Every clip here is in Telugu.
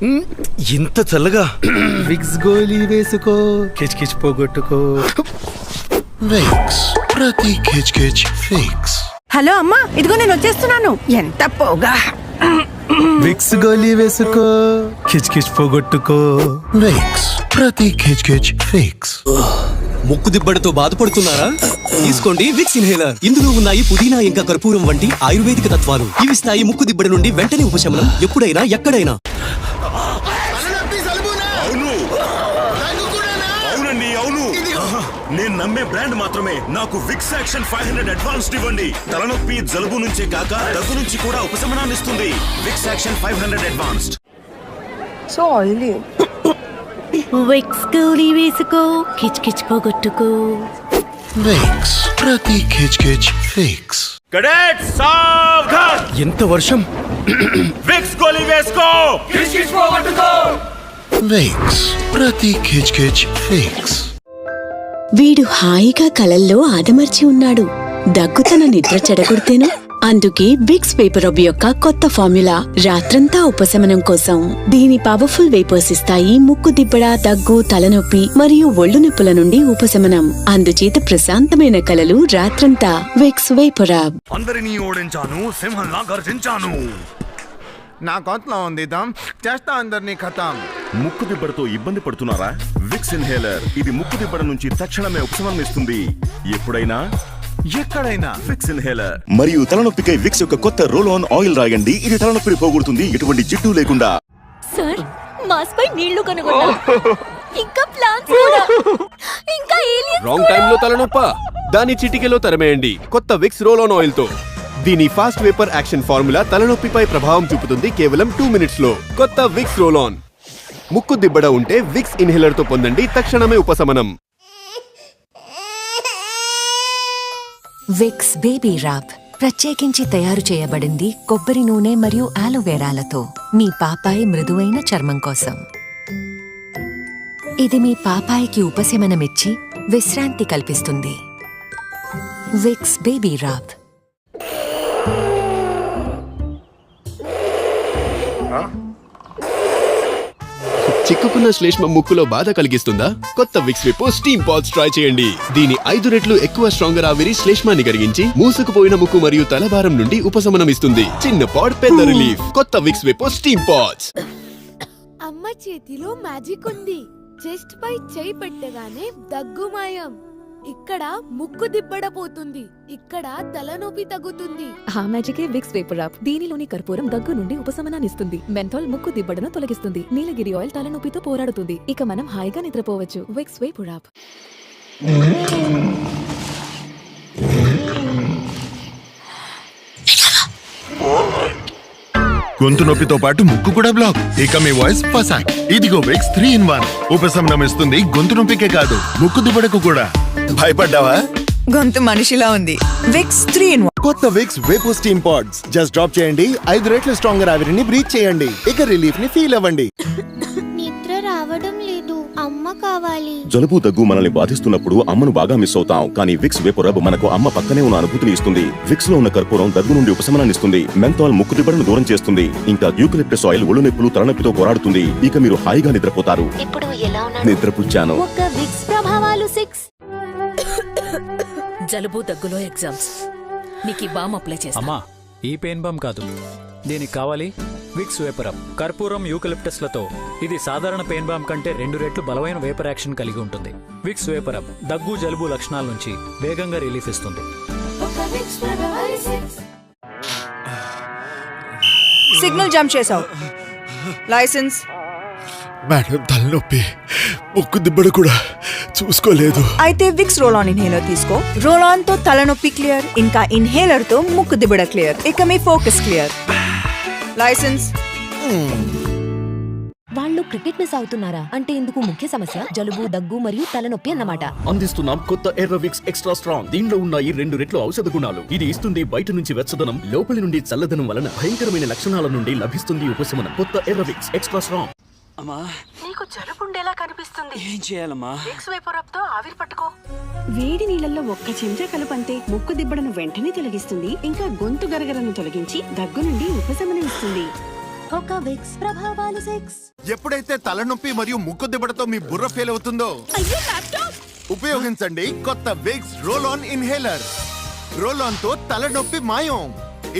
ఇంత చల్లగా విక్స్ గోలీ వేసుకో, కిచ్ పోగొట్టుకో. విక్స్ ప్రతి కిచ్ ఫిక్స్. హలో అమ్మా, ఇదిగో నేను వచ్చేస్తున్నాను. ఎంత పోగా. విక్స్ గోలీ వేసుకో, కిచ్ పోగొట్టుకో. విక్స్ ప్రతి కిచ్ ఫిక్స్. ముక్కు దిబ్బడితో బాధపడుతున్నారా? తీసుకోండి విక్స్ ఇన్హేలర్. ఇందులో ఉన్నాయి పుదీనా ఇంకా కర్పూరం వంటి ఆయుర్వేదిక తత్వాలు. ఇవిస్తాయి ముక్కు దిబ్బడి నుండి వెంటనే ఉపశమనం, ఎప్పుడైనా ఎక్కడైనా. అవునండి, అవును. నేను నమ్మే బ్రాండ్ మాత్రమే. నాకు విక్స్ యాక్షన్ 500 అడ్వాన్స్డ్ ఇవ్వండి. తలనొప్పి జలుబు నుంచే కాక దగ్గు నుంచి కూడా ఉపశమనాన్ని ఇస్తుంది. Vicks action 500 advanced. So oily. Vicks గోలీ వేసుకో, కిచ్ పోగొట్టుకో. విక్స్ ప్రతి కిచ్ ఫిక్స్. కడెట్స్ సావధాన్! ఎంత వర్షం! విక్స్ గోలీ వేసుకో, కిచ్ పోగొట్టుకో. విక్స్ ప్రతి కిచ్ ఫిక్స్. వీడు హాయిగా కలల్లో ఆదమర్చి ఉన్నాడు. దగ్గు తన నిద్ర చెడగొడితేను. అందుకే విక్స్ వేపర్ రబ్ యొక్క కొత్త ఫార్ములా రాత్రంతా ఉపశమనం కోసం. దీని పవర్ఫుల్ వేపర్స్ ఇస్తాయి ముక్కు దిబ్బడ, దగ్గు, తలనొప్పి మరియు ఒళ్ళు నొప్పుల నుండి ఉపశమనం. అందుచేత ప్రశాంతమైన కలలు రాత్రంతా. Vicks vapour rub. అందరినీ ఓడించాను, సింహంలా గర్జించాను. నా గొంతులో ఉంది దమ్, చేస్తా అందరినీ ఖతం. ముక్కు దిబ్బడతో ఇబ్బంది పడుతున్నారా? Vicks inhaler. ఇది ముక్కు దిబ్బడ నుంచి తక్షణమే ఉపశమనం ఇస్తుంది, ఎప్పుడైనా ఎక్కడైనా. Vicks inhaler. మరియు తలనొప్పికై విక్స్ యొక్క కొత్త రోల్ ఆన్ ఆయిల్ రాయండి. ఇది తలనొప్పిని పోగొడుతుంది, ఎటువంటి జిడ్డు లేకుండా. సార్, మాస్ పై నీళ్లు కనుగొన్నా. ఇంకా ప్లాన్స్ కూడా. ఇంకా ఏలియన్స్. రాంగ్ టైం లో తలనొప్ప, దాని చిటికెలో తరమేయండి కొత్త విక్స్ రోల్ ఆన్ ఆయిల్ తో. దీని ఫాస్ట్ వేపర్ యాక్షన్ ఫార్ములా తలనొప్పిపై ప్రభావం చూపుతుంది కేవలం 2 minutes లో. కొత్త విక్స్ రోల్ ఆన్. ముక్కు దిబ్బడ ఉంటే విక్స్ ఇన్హేలర్ తో పొందండి తక్షణమే ఉపశమనం. విక్స్ బేబీ రాబ్ ప్రత్యేకించి తయారు చేయబడింది కొబ్బరి నూనె మరియు ఆలోవెరాలతో మీ పాపాయి మృదువైన చర్మం కోసం. ఇది మీ పాపాయికి ఉపశమనమిచ్చి విశ్రాంతి కల్పిస్తుంది. Vicks baby rub. చిక్కుకున్న శ్లేష్మ ముక్కులో బాధ కలిగిస్తుందా? కొత్త Vicks vapo steam pads try చేయండి. దీని 5 రెట్లు ఎక్కువ స్ట్రాంగర్ ఆవిరి శ్లేష్మాన్ని కరిగించి మూసుకుపోయిన ముక్కు మరియు తలభారం నుండి ఉపశమనం ఇస్తుంది. చిన్న పాడ్, పెద్ద రిలీఫ్. కొత్త విక్స్ వేపో స్టీమ్ పాడ్స్. అమ్మ చేతిలో మ్యాజిక్ ఉంది. చెస్ట్ పై చేయి పెట్టగానే దగ్గు మాయం. ఇక్కడ ముక్కు దిబ్బడపోతుంది, ఇక్కడ తలనొప్పి తగ్గుతుంది. ఆ మ్యాజికే విక్స్ వేపర్ రాబ్. దీనిలోని కర్పూరం దగ్గు నుండి ఉపశమనాన్నిస్తుంది. మెంథాల్ ముక్కు దిబ్బడను తొలగిస్తుంది. నీలగిరి ఆయిల్ తలనొప్పితో పోరాడుతుంది. ఇక మనం హాయిగా నిద్రపోవచ్చు. Vicks vapour Rob. గొంతు నొప్పితో పాటు ముక్కు కూడా బ్లాక్. ఇక మీ వాయిస్ పసాక్. ఇదిగో విక్స్ 3-in-1. ఉపశమనం ఇస్తుంది గొంతు నొప్పికే కాదు, ముక్కు దిబ్బడకు కూడా. భయపడ్డావా? గొంతు మనిషిలా ఉంది. Vicks 3-in-1. కొత్త Vicks vapo steam pods. Just drop చేయండి, 5 రెట్లు స్ట్రాంగర్ ఆవిరిని బ్రీత్ చేయండి. ఇక రిలీఫ్ ని ఫీల్ అవ్వండి. నిద్ర రావడం లేదు, అమ్మ కావాలి. జలుబు దగ్గు మనల్ని బాధిస్తున్నప్పుడు అమ్మను బాగా మిస్ అవుతాం, కానీ విక్స్ వేపర్ రబ్ మనకు అమ్మ పక్కనే ఉన్న అనుభూతిని ఇస్తుంది. విక్స్ లో ఉన్న కర్పూరం దగ్గు నుండి ఉపశమనాన్ని ఇస్తుంది. మెంథాల్ ముక్కు దిబ్బడను దూరం చేస్తుంది. ఇంకా యూకలిప్టస్ ఆయిల్ ఒళ్ళు నొప్పులు, తలనొప్పితో పోరాడుతుంది. ఇక మీరు హాయిగా నిద్రపోతారు. ఇప్పుడు ఎలా ఉన్నా నిద్రపుచ్చాను. ఒక విక్స్ ప్రభావాలు 6. జలుబు దగ్గులో ఎగ్జామ్స్. నీకు బామ్ అప్లై చేస్తా. అమ్మా, ఈ పెయిన్ బామ్ కాదు, దీనికి కావాలి విక్స్ వేపర్ రబ్. కర్పూరం, యూకలిప్టస్లతో ఇది సాధారణ పెయిన్ బామ్ కంటే 2 రెట్లు బలమైన వేపర్ యాక్షన్ కలిగి ఉంటుంది. విక్స్ వేపర్ రబ్ దగ్గు, జలుబు లక్షణాల నుంచి వేగంగా రిలీఫ్ ఇస్తుంది. సిగ్నల్ జంప్ చేసావు. లైసెన్స్. మేడం, తలనొప్పి, ముక్కు దిబ్బడ కూడా చూసుకోలేదు. అయితే విక్స్ రోల్ ఆన్ ఇన్హేలర్ తీసుకో. రోల్ ఆన్ తో తలనొప్పి క్లియర్, ఇంకా ఇన్హేలర్ తో ముక్కు దిబ్బడ క్లియర్. ఇక మీ ఫోకస్ క్లియర్. లైసెన్స్. వాళ్ళు క్రికెట్ మిస్ అవుతున్నారా అంటే ఇందుకు ముఖ్య సమస్య జలుబు, దగ్గు మరియు తలనొప్పి అన్నమాట. అందిస్తున్నాం కొత్త ఎర్ర విక్స్ ఎక్స్ట్రా స్ట్రాంగ్. దీనిలో ఉన్నాయి 2 రెట్లు ఔషధ గుణాలు. ఇది ఇస్తుంది బయట నుంచి వెచ్చదనం, లోపలి నుండి చల్లదనం వలన భయంకరమైన లక్షణాల నుండి లభిస్తుంది ఉపశమనం. కొత్త ఎర్ర విక్స్ ఎక్స్ట్రా స్ట్రాంగ్. అమ్మా, నీకు జలుబుండేలా కనిపిస్తుంది. ఏం చేయాలమ్మా? విక్స్ వేపర్ రబ్ తో ఆవిరి పట్టుకో. వేడి నీళ్ళల్లో 1 చెంచా కలుపంతే ముక్కు దిబ్బడను వెంటనే తొలగిస్తుంది. ఇంకా గొంతు గరగరను తొలగించి దగ్గు నుండి ఉపశమనం ఇస్తుంది. ఒక విక్స్ ప్రభావాలు 6. ఎప్పుడైతే తలనొప్పి మరియు ముక్కు దిబ్బడతో మీ బుర్ర ఫెయిల్ అవుతుందో ఉపయోగించండి కొత్త Vicks roll on inhaler. Roll on తో తలనొప్పి మాయం.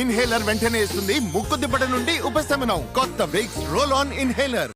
ఇన్హేలర్ వెంటనే ఇస్తుంది ముక్కు దిబ్బడ నుండి ఉపశమనం. కొత్త విక్స్ రోల్ ఆన్ ఇన్హేలర్.